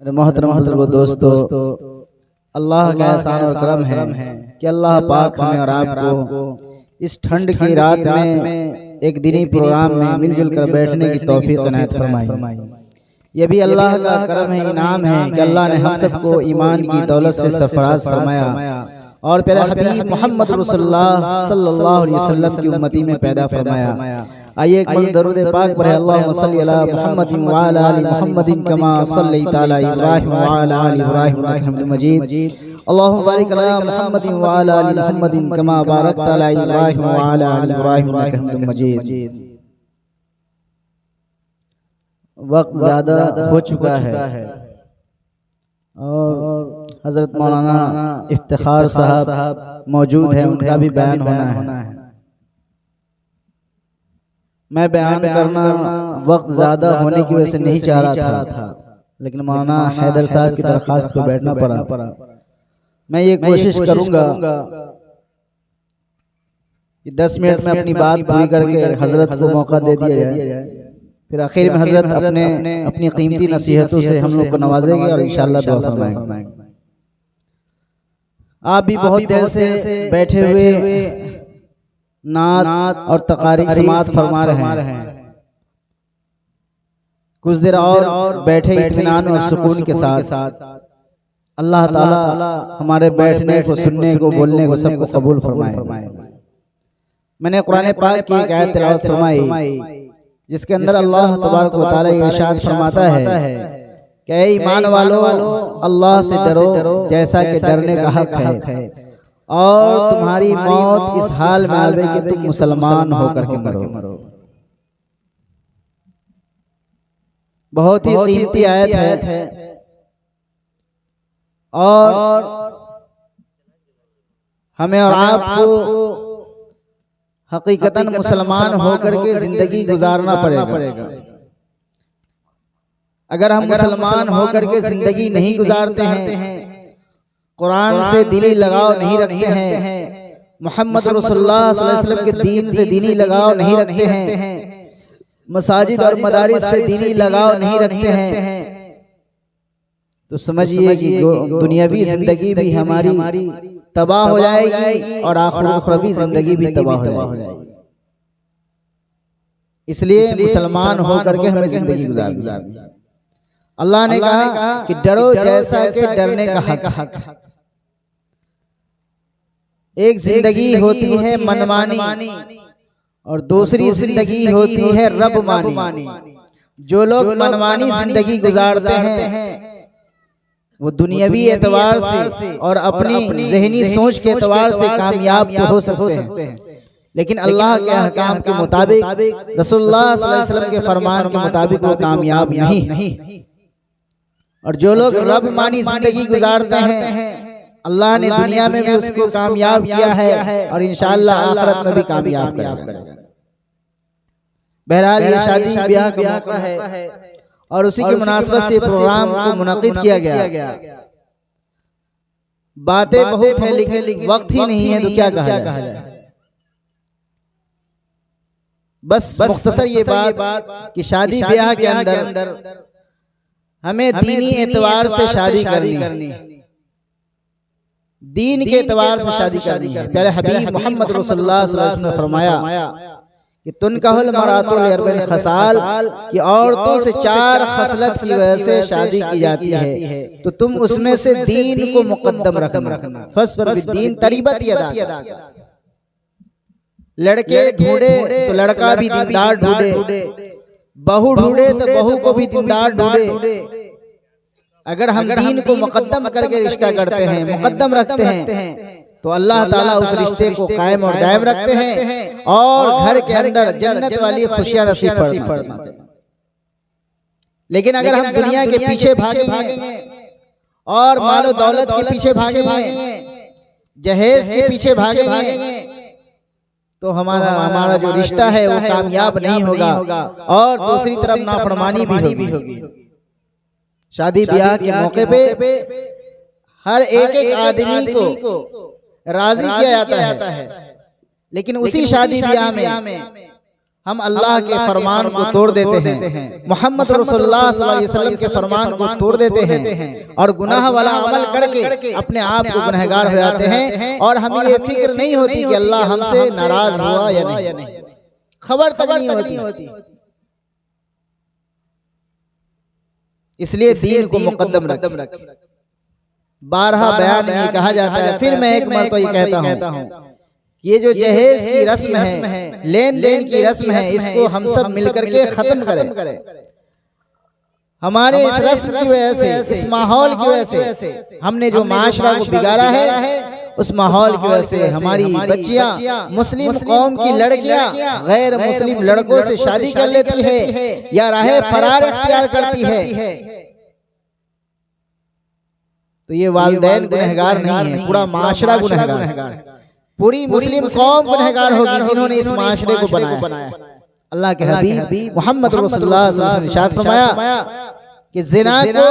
मोहतरम बुजुर्गों दोस्तों, अल्लाह का एहसान और करम है कि अल्लाह पाक हमें और आपको इस ठंड की रात में एक दिनी प्रोग्राम में मिलजुल कर बैठने की तौफीक इनायत फरमाई। ये भी अल्लाह का करम है, इनाम है कि अल्लाह ने हम सबको ईमान की दौलत से सरफराज फरमाया और प्यारे हबीब मोहम्मद रसूलुल्लाह सल्लल्लाहु अलैहि वसल्लम की उम्मती में पैदा फरमाया। आइए एक मर्द दरूद पाक पढ़े। अल्लाहुम्मा सल्ली अला मुहम्मदिन व अला आलि मुहम्मदिन कमा सल्लैता अला इब्राहीम व अला आलि इब्राहीम इन्नका हमीदुम मजीद। अल्लाहुम्मा बारिक अला मुहम्मदिन व अला आलि मुहम्मदिन कमा बारकता अला इब्राहीम व अला आलि इब्राहीम इन्नका हमीदुम मजीद। वक्त ज़्यादा हो चुका है और हज़रत मौलाना इफ्तिखार साहब मौजूद हैं, उनका भी बयान होना है। मैं बयान करना वक्त ज़्यादा होने की वजह से नहीं चाह रहा था, लेकिन मौलाना हैदर साहब की दरख्वास्त पर बैठना पड़ा। मैं ये कोशिश करूंगा कि 10 मिनट में अपनी बात पूरी करके हजरत को मौका दे दिया जाए, फिर आखिर में हजरत अपनी कीमती नसीहतों से हम लोग को नवाजेंगे और इंशाअल्लाह दुआ फरमाएंगे। आप भी बहुत देर से बैठे हुए नात और तकारीर समात फरमा रहे हैं। कुछ देर और बैठे इत्मीनान और सुकून के साथ। अल्लाह ताला हमारे बैठने को, सुनने को, बोलने को सबको कबूल फरमाए। मैंने कुरान पाक की एक आयत तिलावत फरमाई जिसके अंदर अल्लाह तबारक व तआला इरशाद फरमाता है कि ऐ ईमान वालों, अल्लाह से डरो जैसा कि डरने का हक है और तुम्हारी मौत इस हाल में आवे कि तुम मुसलमान होकर के मरो। बहुत ही कीमती आयत है और हमें और आपको हकीकतन मुसलमान होकर के जिंदगी गुजारना पड़ेगा। अगर हम मुसलमान होकर के जिंदगी नहीं गुजारते हैं, कुरान से दिली लगाव नहीं रखते हैं, मोहम्मद रसूलुल्लाह सल्लल्लाहु अलैहि वसल्लम के दीन से दीनी लगाव नहीं रखते हैं, मसाजिद और मदारिस से दीनी लगाव नहीं रखते हैं, तो समझिए कि दुनियावी जिंदगी भी हमारी तबाह हो जाएगी और आखिरवी जिंदगी भी तबाह हो जाएगी। इसलिए मुसलमान होकर के हमें जिंदगी गुजारनी। अल्लाह ने कहा कि डरो जैसा कि डरने का हक। एक जिंदगी होती है मनमानी और दूसरी जिंदगी होती है रब मानी। जो लोग मनमानी जिंदगी गुजारते हैं वो दुनियावी एतबार से और अपनी ज़हनी सोच के एतबार से कामयाब तो हो सकते हैं, लेकिन अल्लाह के अहकाम के मुताबिक, रसूलुल्लाह सल्लल्लाहु अलैहि वसल्लम के फरमान के मुताबिक वो कामयाब नहीं। और जो लोग रब मानी जिंदगी गुजारते हैं, अल्लाह ने दुनिया में भी उसको कामयाब किया है और इंशाअल्लाह आखिरत में भी कामयाब करेगा। बहरहाल ये शादी ब्याह का मौका है और उसी की मुनासबत से प्रोग्राम को मुनक़िद किया गया। बातें बहुत है लेकिन वक्त ही नहीं है, तो क्या कहा जाए। बस मुख्तसर ये बात कि शादी ब्याह के अंदर हमें दीनी एतबार से शादी करनी, दीन के एतबार से शादी करनी है। प्यारे हबीब मोहम्मद रसूलुल्लाह सल्लल्लाहु अलैहि वसल्लम ने फरमाया कि तुनकाहुल मरातु लिअरबइन खसाल, कि औरतों से 4 खसलत की वजह से शादी की जाती है, तो तुम उसमें से दीन को मुकद्दम रखना। फस्बर बिद्दीन तरीबत यदा। लड़के ढूंढे तो लड़का भी दीनदार ढूंढे, बहू ढूंढे तो बहू को भी दीनदार ढूंढे। अगर हम दीन को मुकद्दम करके रिश्ता करते हैं, मुकद्दम रखते हैं, तो अल्लाह ताला उस रिश्ते को कायम और दायम रखते हैं और घर के अंदर जन्नत वाली खुशियां नसीब फरमाते हैं। लेकिन अगर हम दुनिया के पीछे भागेंगे और मालो दौलत के पीछे भागेंगे, जहेज के पीछे भागेंगे, तो हमारा जो रिश्ता है वो कामयाब नहीं होगा और दूसरी तरफ नाफरमानी भी होगी। शादी ब्याह के मौके पे हर एक आदमी को राजी किया जाता है, लेकिन उसी शादी ब्याह में हम अल्लाह के फरमान को तोड़ देते हैं, मोहम्मद रसूलुल्लाह सल्लल्लाहु अलैहि वसल्लम के फरमान को तोड़ देते हैं और गुनाह वाला अमल करके अपने आप को गुनहगार हो जाते हैं और हमें ये फिक्र नहीं होती कि अल्लाह हमसे नाराज हुआ या नहीं, खबर तक नहीं होती। इसलिए दीन को मुकद्दम रख। बारहा बयान में कहा जाता है, फिर मैं एक मर्तबा ये कहता हूँ, ये जो जहेज की रस्म है, लेन देन की रस्म है, इसको हम सब मिलकर के खत्म करें। हमारे इस रस्म की वजह से, इस माहौल की वजह से हमने जो माशरा को बिगाड़ा है, उस माहौल की वजह से हमारी बच्चियां, मुस्लिम कौम की लड़कियां गैर मुस्लिम लड़कों से शादी कर लेती है या राह फरार इख्तियार करती है। तो ये वालिदैन गुनहगार नहीं है, पूरा माशरा गुनहगार है। पूरी मुस्लिम कौम गुनहगार होगी जिन्होंने इस माशरे को बनाया। अल्लाह के हबीब मोहम्मद रसूलुल्लाह सल्लल्लाहु अलैहि वसल्लम ने इरशाद फरमाया कि जिना को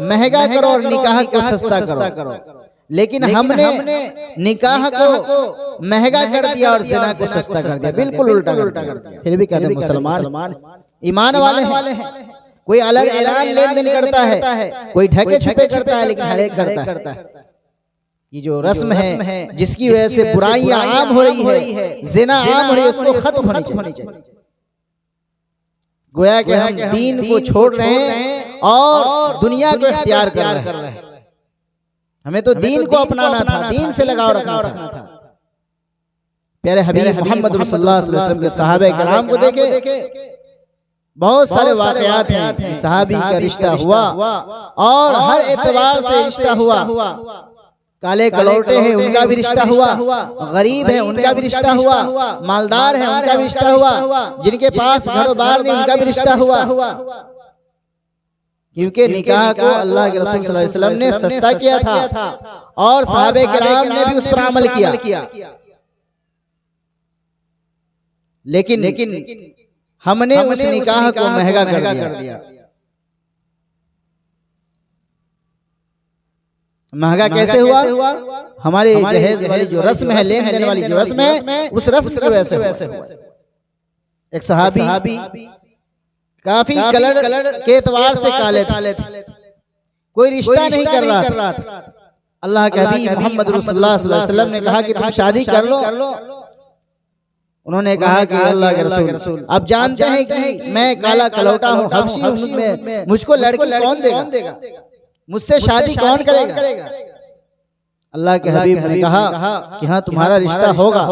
महंगा करो और निकाह को सस्ता करो, लेकिन हमने निकाह को महंगा कर दिया और जिना को सस्ता कर दिया, बिल्कुल उल्टा कर दिया। फिर भी कहते हैं मुसलमान ईमान वाले हैं। कोई अलग ऐलान लेन देन करता है, कोई ढके छुपे करता है, लेकिन हर एक करता है। ये जो रस्म है जिसकी वजह से बुराइयां आम हो रही है, जिना आम हो रही है, उसको खत्म होनी चाहिए। गोया कि हम दीन को छोड़ रहे हैं और दुनिया को इख्तियार कर रहे हैं। हमें तो दीन को अपनाना था, दीन से लगाव रखना था। प्यारे हबीब मोहम्मद रसूलुल्लाह सल्लल्लाहु अलैहि वसल्लम के सहाबे किराम को देखे, बहुत सारे वाकयात हैं। सहाबी का रिश्ता हुआ और हर एतबार से रिश्ता हुआ। काले कलौटे हैं उनका भी रिश्ता हुआ, गरीब है उनका भी रिश्ता हुआ, मालदार है उनका भी रिश्ता हुआ, जिनके पास घरों बार नहीं उनका भी रिश्ता हुआ। क्योंकि निकाह को अल्लाह के रसूल सल्लल्लाहु अलैहि वसल्लम ने सस्ता किया था और सहाबे किराम ने भी उस पर अमल किया। लेकिन हमने उस निकाह को महंगा कर दिया। महंगा कैसे हुआ? हमारे जहेज वाली जो रस्म है, लेन देन वाली जो रस्म है, उस रस्म की वजह से हुआ। एक सहाबी काफी कलर के एतबार से काले थे, कोई रिश्ता नहीं कर रहा था। अल्लाह के हबीब मोहम्मद रसूलुल्लाह सल्लल्लाहु अलैहि वसल्लम ने कहा कि तुम शादी कर लो। उन्होंने कहा कि अल्लाह के रसूल, आप जानते हैं कि मैं काला कलौटा हूँ, हबशी हूँ, मुझको लड़की कौन देगा, मुझसे शादी कौन करेगा? अल्लाह के हबीब ने कहा कि हाँ तुम्हारा रिश्ता होगा।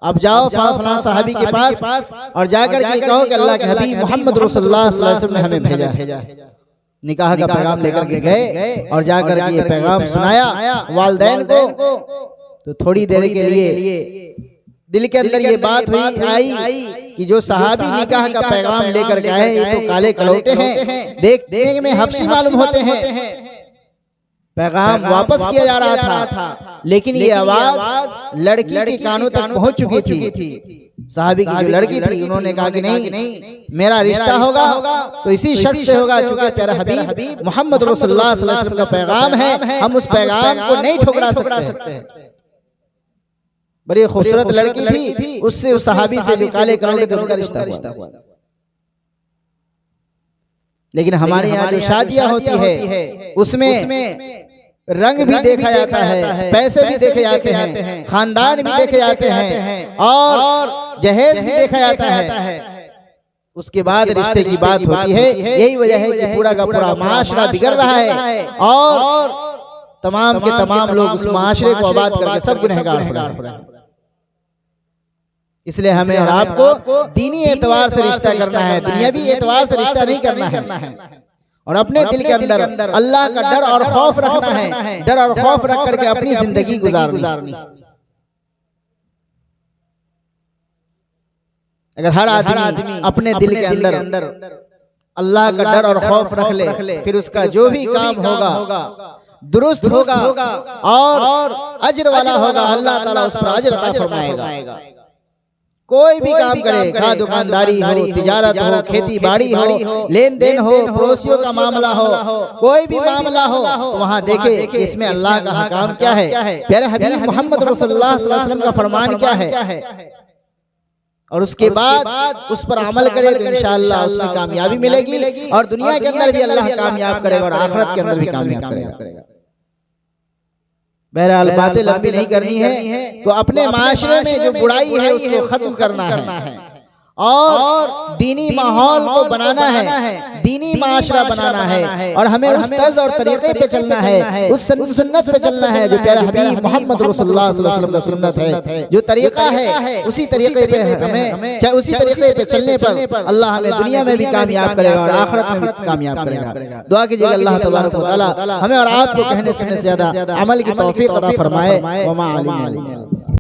अब जाओ फलां सहाबी के पास और जाकर के कहो कि अल्लाह के हबीब मोहम्मद रसूलुल्लाह सल्लल्लाहु अलैहि वसल्लम ने हमें भेजा। निकाह का पैगाम लेकर के गए और जाकर के ये पैगाम सुनाया वालिदैन को। तो थोड़ी देर के लिए दिल के अंदर ये बात आई कि जो सहाबी निकाह का पैगाम लेकर के आए ये तो काले कलौटे हैं, देखने में हबशी मालूम होते हैं। पैगाम वापस किया जा रहा था, लेकिन ये आवाज लड़की के कानों तक पहुंच चुकी थी। सहाबी की जो लड़की थी उन्होंने कहा कि नहीं, मेरा रिश्ता होगा तो इसी शख्स से होगा, चूंकि प्यारा हबीब मोहम्मद रसूलुल्लाह सल्लल्लाहु अलैहि वसल्लम का पैगाम है, हम उस पैगाम को नहीं ठुकरा सकते। बड़ी खूबसूरत लड़की थी, उससे उस सहाबी से जो काले कलौटे थे उनका रिश्ता हुआ। लेकिन हमारे यहाँ जो शादियां होती है उसमें रंग भी देखा जाता है, पैसे भी देखे जाते हैं, खानदान भी देखे जाते हैं और जहेज भी देखा जाता है। उसके बाद रिश्ते की बात होती है। यही वजह है कि पूरा का पूरा माशरा बिगड़ रहा है और तमाम के तमाम लोग उस माशरे को आबाद करके सब गुनहगार हो रहे हैं। इसलिए हमें और आपको दीनी एतबार से रिश्ता करना है, दुनियावी एतबार से रिश्ता नहीं करना है। और अपने दिल के अंदर अल्लाह का डर और खौफ रखना है, डर और खौफ रख करके अपनी जिंदगी गुजारनी। अगर हर आदमी अपने दिल के अंदर अल्लाह का डर और खौफ रख ले, फिर उसका जो भी काम होगा दुरुस्त होगा और अजर वाला होगा, अल्लाह ताला उस पर अजर अता फरमाएगा। कोई भी काम करे, खा दुकानदारी हो, तिजारत हो, खेती बाड़ी हो, लेन देन हो, पड़ोसियों का मामला हो, कोई भी मामला हो, तो वहाँ देखे कि इसमें अल्लाह का हकाम क्या है, प्यारे हबीब मोहम्मद रसूलुल्लाह सल्लल्लाहु अलैहि वसल्लम का फरमान क्या है। और उसके बाद उस पर अमल करे तो इंशाअल्लाह उसमें कामयाबी मिलेगी और दुनिया के अंदर भी अल्लाह कामयाब करेगा और आखिरत के अंदर भी कामयाब करेगा। बहरहाल बातें लंबी नहीं करनी है, तो अपने माशरे में जो बुराई है उसको खत्म करना है और दीनी माहौल को बनाना है, दीनी माशरा बनाना है और हमें उस तर्ज और तरीके पे चलना है, उस सुन्नत पे चलना है जो प्यारे हबीब मोहम्मद रसूलुल्लाह सल्लल्लाहु अलैहि वसल्लम का सुन्नत है, जो तरीका है उसी तरीके पे हमें, चाहे उसी तरीके पे चलने पर अल्लाह हमें दुनिया में भी कामयाब करेगा और आखिरत में भी कामयाब करेगा। दुआ कीजिएगा अल्लाह तबारक व तआला हमें और आपको कहने सुनने से ज्यादा अमल की तौफीक अता फरमाए। वमा अलैना।